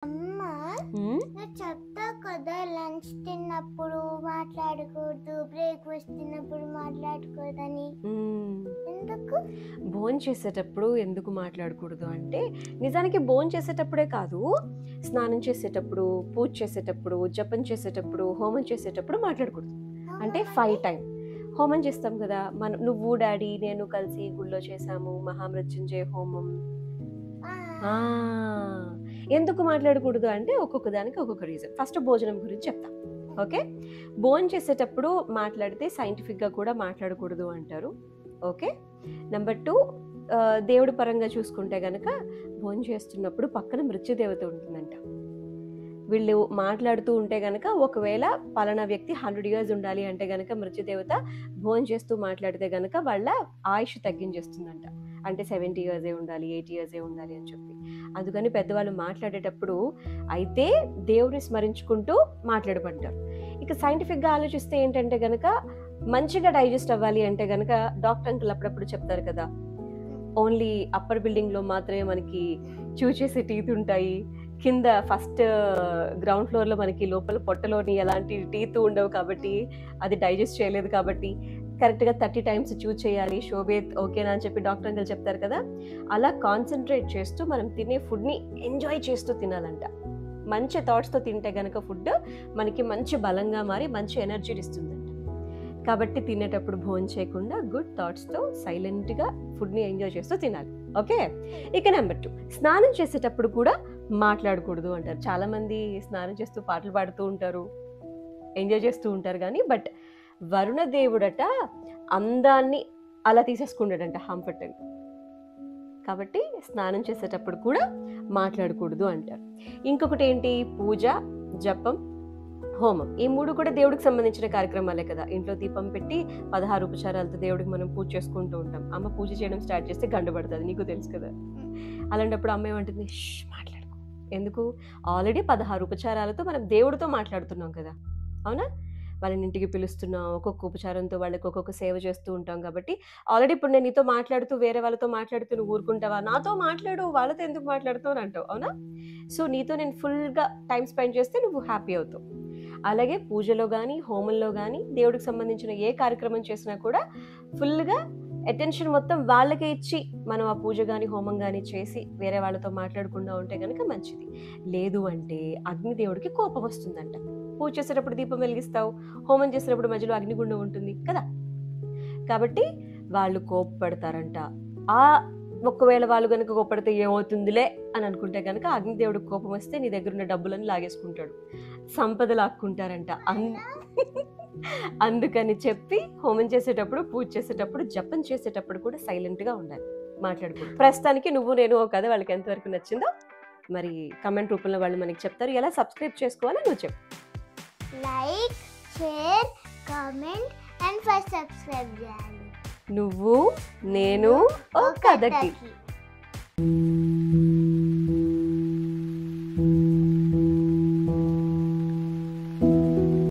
అమ్మ ఉమ్, నువ్వు చెప్తావు కదా లంచ్ తిన్నప్పుడు మాట్లాడకూడదు, బ్రేక్ఫాస్ట్ తిన్నప్పుడు మాట్లాడకూడదని. ఉమ్. ఎందుకు? భోజనం చేసేటప్పుడు ఎందుకు మాట్లాడకూడదు అంటే, నిజానికి భోజనం చేసేటప్పుడే కాదు, స్నానం చేసేటప్పుడు, పూజ చేసేటప్పుడు, జపం చేసేటప్పుడు, హోమం చేసేటప్పుడు మాట్లాడకూడదు. అంటే 5 టైం హోమం చేస్తాం కదా, నువ్వు డాడీ నేను కలిసి గుళ్ళో చేసాము మహామృత్యుంజయ హోమం. ఆ, ఆ, ఎందుకు మాట్లాడకూడదు అంటే ఒక్కొక్క దానికి ఒక్కొక్క రీజన్. ఫస్ట్ భోజనం గురించి చెప్తా. ఓకే, భోజనం చేసేటప్పుడు మాట్లాడితే సైంటిఫిక్గా కూడా మాట్లాడకూడదు అంటారు. ఓకే, నెంబర్ 2, దేవుడి పరంగా చూసుకుంటే కనుక భోజనం చేస్తున్నప్పుడు పక్కన మృత్యుదేవత ఉంటుందంట. వీళ్ళు మాట్లాడుతూ ఉంటే గనక, ఒకవేళ పలానా వ్యక్తి 100 years ఉండాలి అంటే గనక మృత్యుదేవత భోజనం చేస్తూ మాట్లాడితే గనక వాళ్ళ ఆయుష్ తగ్గించేస్తుందంట. అంటే 70 years ఉండాలి, 80 years ఉండాలి అని చెప్పి. అందుకని పెద్దవాళ్ళు మాట్లాడేటప్పుడు అయితే దేవుని స్మరించుకుంటూ మాట్లాడమంటారు. ఇక సైంటిఫిక్గా ఆలోచిస్తే ఏంటంటే గనక, మంచిగా డైజెస్ట్ అవ్వాలి అంటే గనక డాక్టర్ అంకుల్ అప్పుడప్పుడు చెప్తారు కదా, ఓన్లీ అప్పర్ బిల్డింగ్లో మాత్రమే మనకి చూచేసే టీత్ ఉంటాయి, కింద ఫస్ట్ గ్రౌండ్ ఫ్లోర్లో మనకి లోపల పొట్టలోని ఎలాంటి టీత్ ఉండవు, కాబట్టి అది డైజెస్ట్ చేయలేదు, కాబట్టి కరెక్ట్గా 30 times చూజ్ చేయాలి, శోభే ఓకేనా అని చెప్పి డాక్టర్ అంకుల్ చెప్తారు కదా. అలా కాన్సన్ట్రేట్ చేస్తూ మనం తినే ఫుడ్ని ఎంజాయ్ చేస్తూ తినాలంట. మంచి థాట్స్తో తింటే కనుక ఫుడ్ మనకి మంచి బలంగా మారి మంచి ఎనర్జీని ఇస్తుందంట. కాబట్టి తినేటప్పుడు భోజనం చేయకుండా గుడ్ థాట్స్తో సైలెంట్గా ఫుడ్ని ఎంజాయ్ చేస్తూ తినాలి. ఓకే, ఇక నెంబర్ 2, స్నానం చేసేటప్పుడు కూడా మాట్లాడకూడదు అంటారు. చాలామంది స్నానం చేస్తూ పాటలు పాడుతూ ఉంటారు, ఎంజాయ్ చేస్తూ ఉంటారు. కానీ బట్ వరుణ దేవుడట అందాన్ని అలా తీసేసుకుంటాడంట కంఫర్టబుల్. కాబట్టి స్నానం చేసేటప్పుడు కూడా మాట్లాడకూడదు అంటారు. ఇంకొకటి ఏంటి, పూజ, జపం, హోమం. ఈ 3 కూడా దేవుడికి సంబంధించిన కార్యక్రమాలే కదా. ఇంట్లో దీపం పెట్టి 16 ఉపచారాలతో దేవుడికి మనం పూజ చేసుకుంటూ ఉంటాం. అమ్మ పూజ చేయడం స్టార్ట్ చేస్తే గంట పడుతుంది, నీకు తెలుసు కదా. అలాంటప్పుడు అమ్మ ఏమంటుంది, మాట్లాడుకో. ఎందుకు? ఆల్రెడీ 16 ఉపచారాలతో మనం దేవుడితో మాట్లాడుతున్నాం కదా, అవునా? వాళ్ళని ఇంటికి పిలుస్తున్నాం, ఒక్కొక్క ఉపచారంతో వాళ్ళకి ఒక్కొక్క సేవ చేస్తూ ఉంటాం. కాబట్టి ఆల్రెడీ ఇప్పుడు నేను నీతో మాట్లాడుతూ వేరే వాళ్ళతో మాట్లాడుతూ నువ్వు ఊరుకుంటావా? నాతో మాట్లాడు, వాళ్ళతో ఎందుకు మాట్లాడుతావు అని అంటావు, అవునా? సో నీతో నేను ఫుల్గా టైం స్పెండ్ చేస్తే నువ్వు హ్యాపీ అవుతావు. అలాగే పూజలో కానీ, హోమంలో కానీ, దేవుడికి సంబంధించిన ఏ కార్యక్రమం చేసినా కూడా ఫుల్గా అటెన్షన్ మొత్తం వాళ్ళకే ఇచ్చి మనం ఆ పూజ కానీ హోమం కానీ చేసి వేరే వాళ్ళతో మాట్లాడకుండా ఉంటే కనుక మంచిది. లేదు అంటే అగ్నిదేవుడికి కోపం వస్తుందంట. పూజ చేసేటప్పుడు దీపం వెలిగిస్తావు, హోమం చేసేటప్పుడు మధ్యలో అగ్నిగుండం ఉంటుంది కదా, కాబట్టి వాళ్ళు కోప్పడతారంట. ఆ ఒకవేళ వాళ్ళు కనుక కోప్పడితే ఏమవుతుందిలే అని అనుకుంటే కనుక అగ్నిదేవుడికి కోపం వస్తే నీ దగ్గర ఉన్న డబ్బులను లాగేసుకుంటాడు, సంపద లాక్కుంటారంట. అందుకని చెప్పి హోమం చేసేటప్పుడు, పూజ చేసేటప్పుడు, జపం చేసేటప్పుడు కూడా సైలెంట్గా ఉండాలి, మాట్లాడుకో. ప్రస్తుతానికి నువ్వు నేను ఒక కథ వాళ్ళకి ఎంతవరకు నచ్చిందో మరి కమెంట్ రూపంలో వాళ్ళు మనకి చెప్తారు. ఎలా సబ్స్క్రైబ్ చేసుకోవాలో నువ్వు చెప్పు. Like, share, comment and first subscribe చేయాలి. నువ్వు నేను ఓ కథకి.